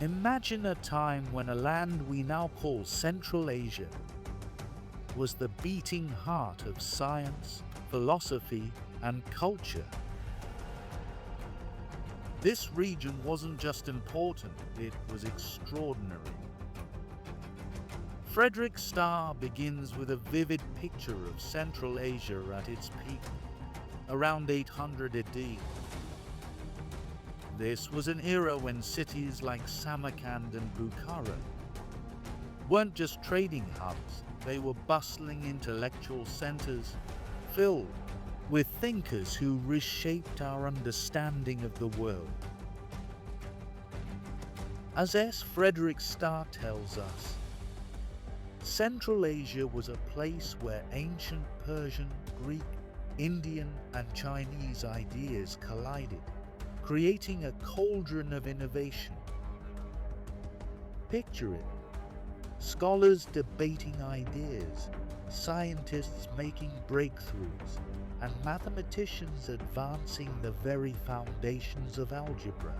Imagine a time when a land we now call Central Asia was the beating heart of science, philosophy, and culture. This region wasn't just important, it was extraordinary. Frederick Starr begins with a vivid picture of Central Asia at its peak, around 800 AD. This was an era when cities like Samarkand and Bukhara weren't just trading hubs, they were bustling intellectual centers filled with thinkers who reshaped our understanding of the world. As S. Frederick Starr tells us, Central Asia was a place where ancient Persian, Greek, Indian, and Chinese ideas collided, creating a cauldron of innovation. Picture it: scholars debating ideas, scientists making breakthroughs, and mathematicians advancing the very foundations of algebra.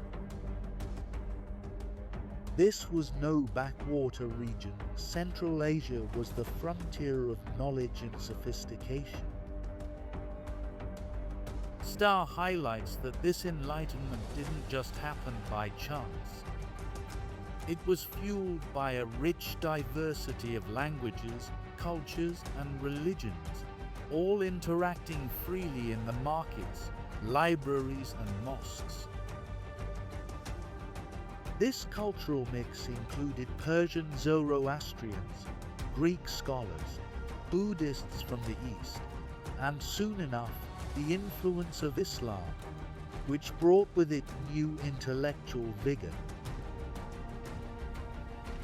This was no backwater region. Central Asia was the frontier of knowledge and sophistication. Starr highlights that this enlightenment didn't just happen by chance. It was fueled by a rich diversity of languages, cultures, and religions, all interacting freely in the markets, libraries, and mosques. This cultural mix included Persian Zoroastrians, Greek scholars, Buddhists from the East, and soon enough, the influence of Islam, which brought with it new intellectual vigor.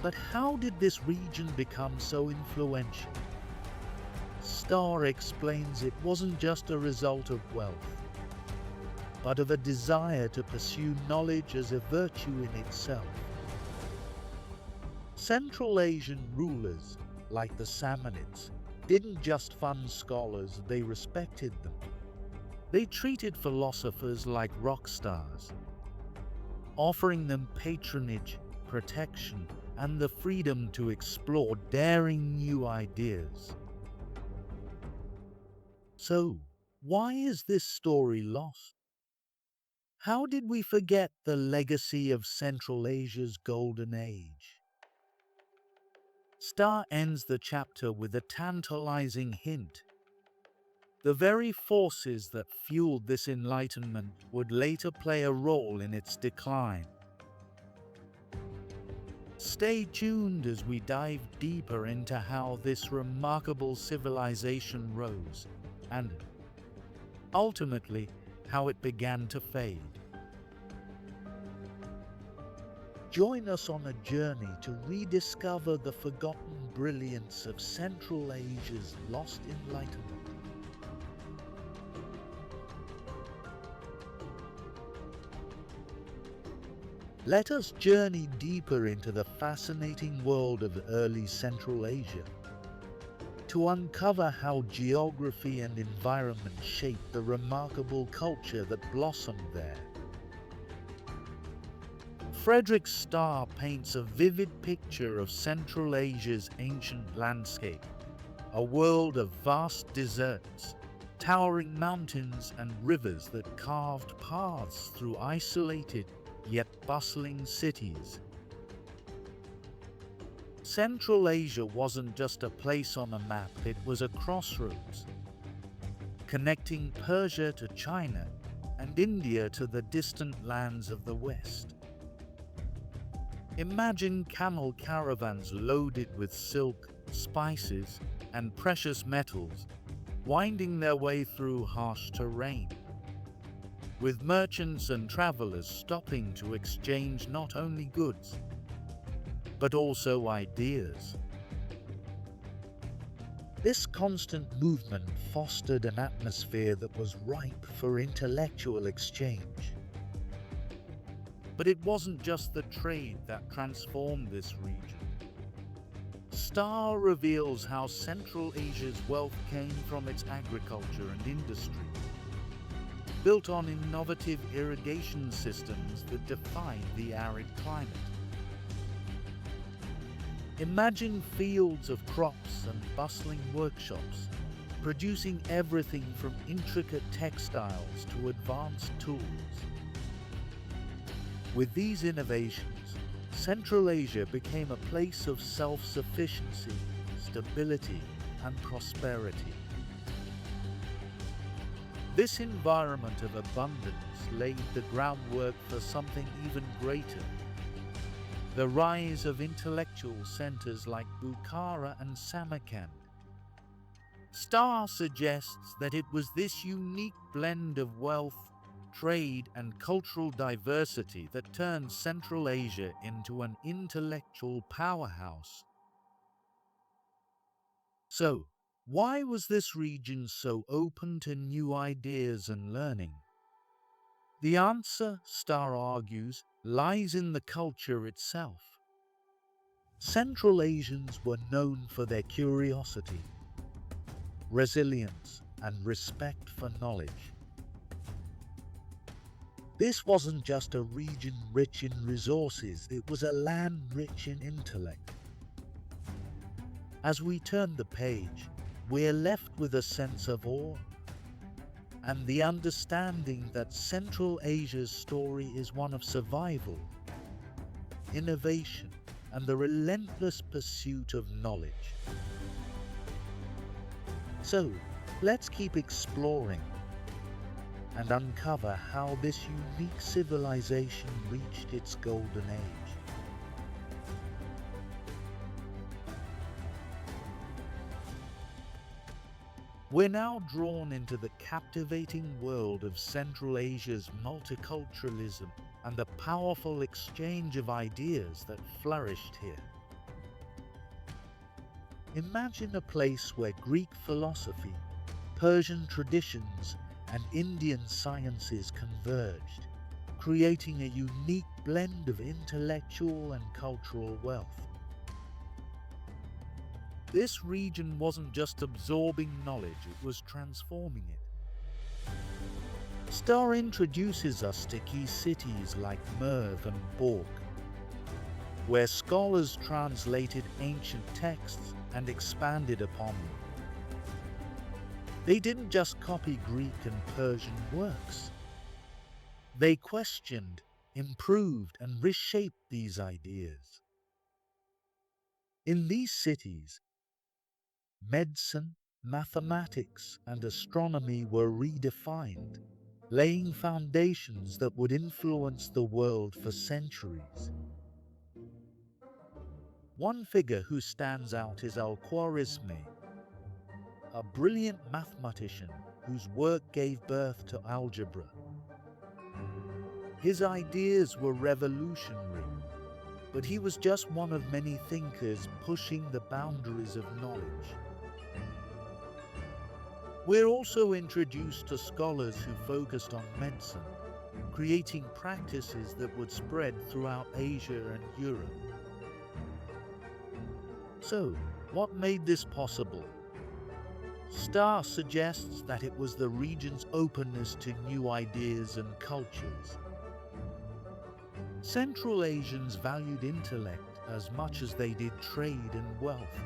But how did this region become so influential? Starr explains it wasn't just a result of wealth, but of a desire to pursue knowledge as a virtue in itself. Central Asian rulers, like the Samanids, didn't just fund scholars, they respected them. They treated philosophers like rock stars, offering them patronage, protection, and the freedom to explore daring new ideas. So, why is this story lost? How did we forget the legacy of Central Asia's golden age? Starr ends the chapter with a tantalizing hint. The very forces that fueled this enlightenment would later play a role in its decline. Stay tuned as we dive deeper into how this remarkable civilization rose, and ultimately, how it began to fade. Join us on a journey to rediscover the forgotten brilliance of Central Asia's lost enlightenment. Let us journey deeper into the fascinating world of early Central Asia, to uncover how geography and environment shaped the remarkable culture that blossomed there. Frederick Starr paints a vivid picture of Central Asia's ancient landscape, a world of vast deserts, towering mountains, and rivers that carved paths through isolated yet bustling cities. Central Asia wasn't just a place on a map, it was a crossroads, connecting Persia to China and India to the distant lands of the West. Imagine camel caravans loaded with silk, spices, and precious metals, winding their way through harsh terrain, with merchants and travelers stopping to exchange not only goods, but also ideas. This constant movement fostered an atmosphere that was ripe for intellectual exchange. But it wasn't just the trade that transformed this region. Starr reveals how Central Asia's wealth came from its agriculture and industry, built on innovative irrigation systems that defied the arid climate. Imagine fields of crops and bustling workshops, producing everything from intricate textiles to advanced tools. With these innovations, Central Asia became a place of self-sufficiency, stability, and prosperity. This environment of abundance laid the groundwork for something even greater: the rise of intellectual centers like Bukhara and Samarkand. Starr suggests that it was this unique blend of wealth, trade, and cultural diversity that turned Central Asia into an intellectual powerhouse. So, why was this region so open to new ideas and learning? The answer, Starr argues, lies in the culture itself. Central Asians were known for their curiosity, resilience, and respect for knowledge. This wasn't just a region rich in resources, it was a land rich in intellect. As we turn the page, we're left with a sense of awe and the understanding that Central Asia's story is one of survival, innovation, and the relentless pursuit of knowledge. So, let's keep exploring and uncover how this unique civilization reached its golden age. We're now drawn into the captivating world of Central Asia's multiculturalism and the powerful exchange of ideas that flourished here. Imagine a place where Greek philosophy, Persian traditions, and Indian sciences converged, creating a unique blend of intellectual and cultural wealth. This region wasn't just absorbing knowledge, it was transforming it. Starr introduces us to key cities like Merv and Borg, where scholars translated ancient texts and expanded upon them. They didn't just copy Greek and Persian works. They questioned, improved, and reshaped these ideas. In these cities, medicine, mathematics, and astronomy were redefined, laying foundations that would influence the world for centuries. One figure who stands out is Al-Khwarizmi, a brilliant mathematician whose work gave birth to algebra. His ideas were revolutionary, but he was just one of many thinkers pushing the boundaries of knowledge. We're also introduced to scholars who focused on medicine, creating practices that would spread throughout Asia and Europe. So, what made this possible? Starr suggests that it was the region's openness to new ideas and cultures. Central Asians valued intellect as much as they did trade and wealth,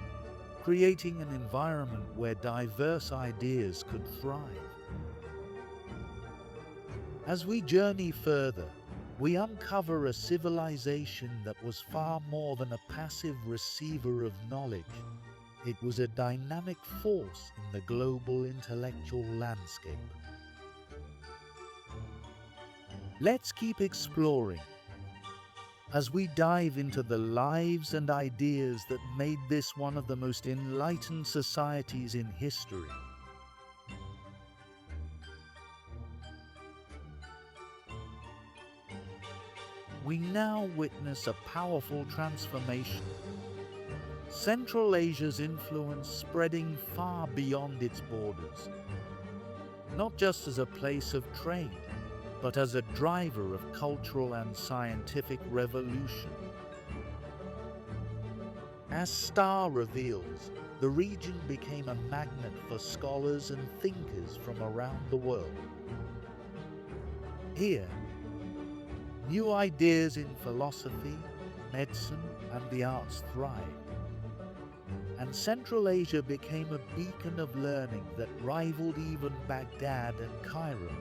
creating an environment where diverse ideas could thrive. As we journey further, we uncover a civilization that was far more than a passive receiver of knowledge. It was a dynamic force in the global intellectual landscape. Let's keep exploring as we dive into the lives and ideas that made this one of the most enlightened societies in history. We now witness a powerful transformation. Central Asia's influence spreading far beyond its borders, not just as a place of trade, but as a driver of cultural and scientific revolution. As Starr reveals, the region became a magnet for scholars and thinkers from around the world. Here, new ideas in philosophy, medicine, and the arts thrived, and Central Asia became a beacon of learning that rivaled even Baghdad and Cairo.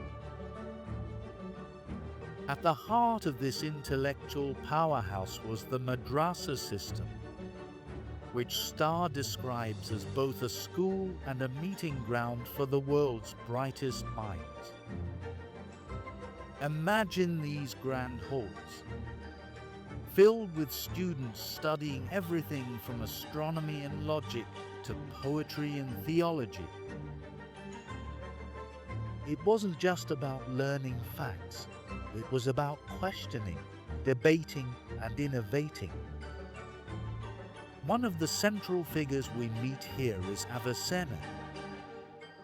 At the heart of this intellectual powerhouse was the madrasa system, which Starr describes as both a school and a meeting ground for the world's brightest minds. Imagine these grand halls, filled with students studying everything from astronomy and logic to poetry and theology. It wasn't just about learning facts, it was about questioning, debating, and innovating. One of the central figures we meet here is Avicenna,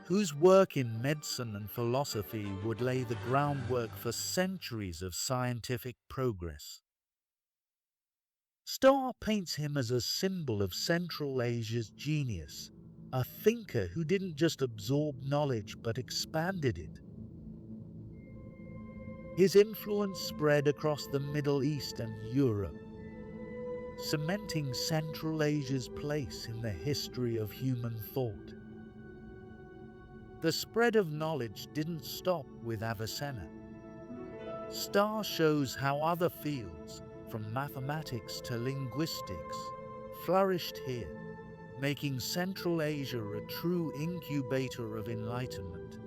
whose work in medicine and philosophy would lay the groundwork for centuries of scientific progress. Starr paints him as a symbol of Central Asia's genius, a thinker who didn't just absorb knowledge but expanded it. His influence spread across the Middle East and Europe, cementing Central Asia's place in the history of human thought. The spread of knowledge didn't stop with Avicenna. Starr shows how other fields, from mathematics to linguistics, flourished here, making Central Asia a true incubator of enlightenment.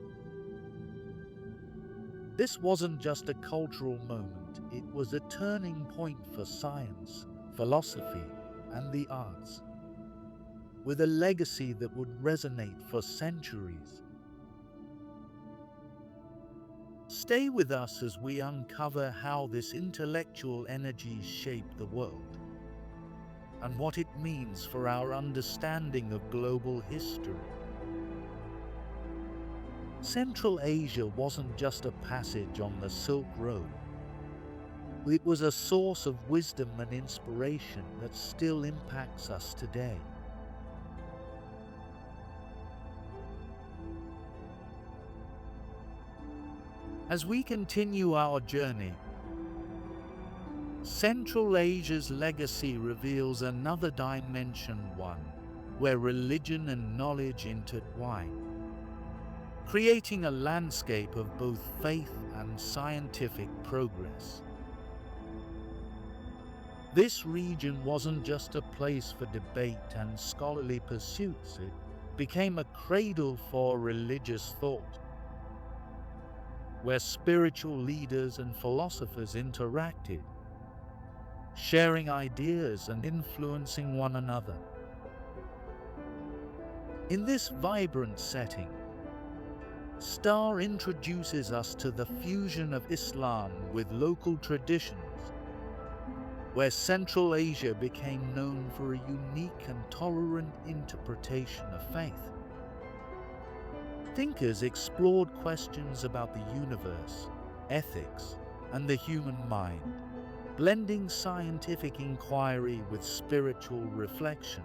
This wasn't just a cultural moment, it was a turning point for science, philosophy, and the arts, with a legacy that would resonate for centuries. Stay with us as we uncover how this intellectual energy shaped the world, and what it means for our understanding of global history. Central Asia wasn't just a passage on the Silk Road. It was a source of wisdom and inspiration that still impacts us today. As we continue our journey, Central Asia's legacy reveals another dimension, one where religion and knowledge intertwine, creating a landscape of both faith and scientific progress. This region wasn't just a place for debate and scholarly pursuits, it became a cradle for religious thought, where spiritual leaders and philosophers interacted, sharing ideas and influencing one another. In this vibrant setting, Starr introduces us to the fusion of Islam with local traditions, where Central Asia became known for a unique and tolerant interpretation of faith. Thinkers explored questions about the universe, ethics, and the human mind, blending scientific inquiry with spiritual reflection.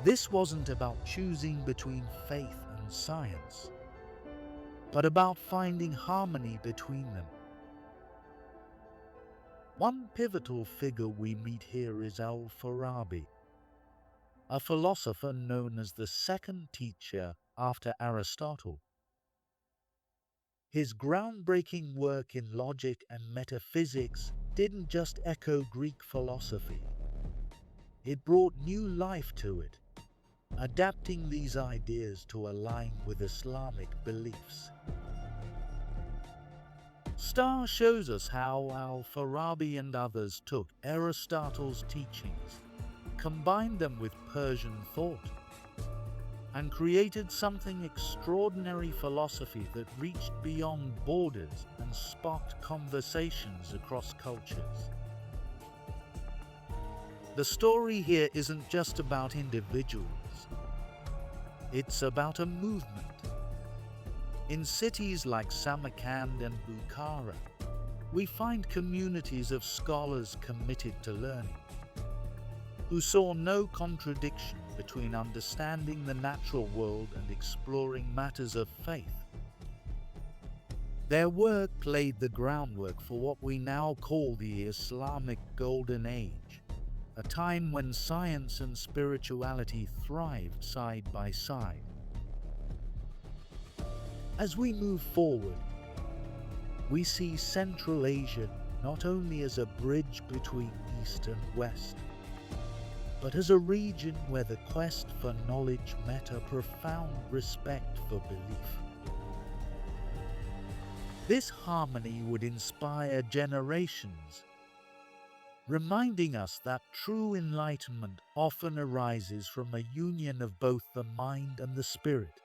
This wasn't about choosing between faith and science, but about finding harmony between them. One pivotal figure we meet here is Al-Farabi, a philosopher known as the second teacher after Aristotle. His groundbreaking work in logic and metaphysics didn't just echo Greek philosophy. It brought new life to it, adapting these ideas to align with Islamic beliefs. Starr shows us how Al-Farabi and others took Aristotle's teachings, combined them with Persian thought, and created something extraordinary philosophy that reached beyond borders and sparked conversations across cultures. The story here isn't just about individuals, it's about a movement. In cities like Samarkand and Bukhara, we find communities of scholars committed to learning, who saw no contradiction between understanding the natural world and exploring matters of faith. Their work laid the groundwork for what we now call the Islamic Golden Age, a time when science and spirituality thrived side by side. As we move forward, we see Central Asia not only as a bridge between East and West, but as a region where the quest for knowledge met a profound respect for belief. This harmony would inspire generations, reminding us that true enlightenment often arises from a union of both the mind and the spirit.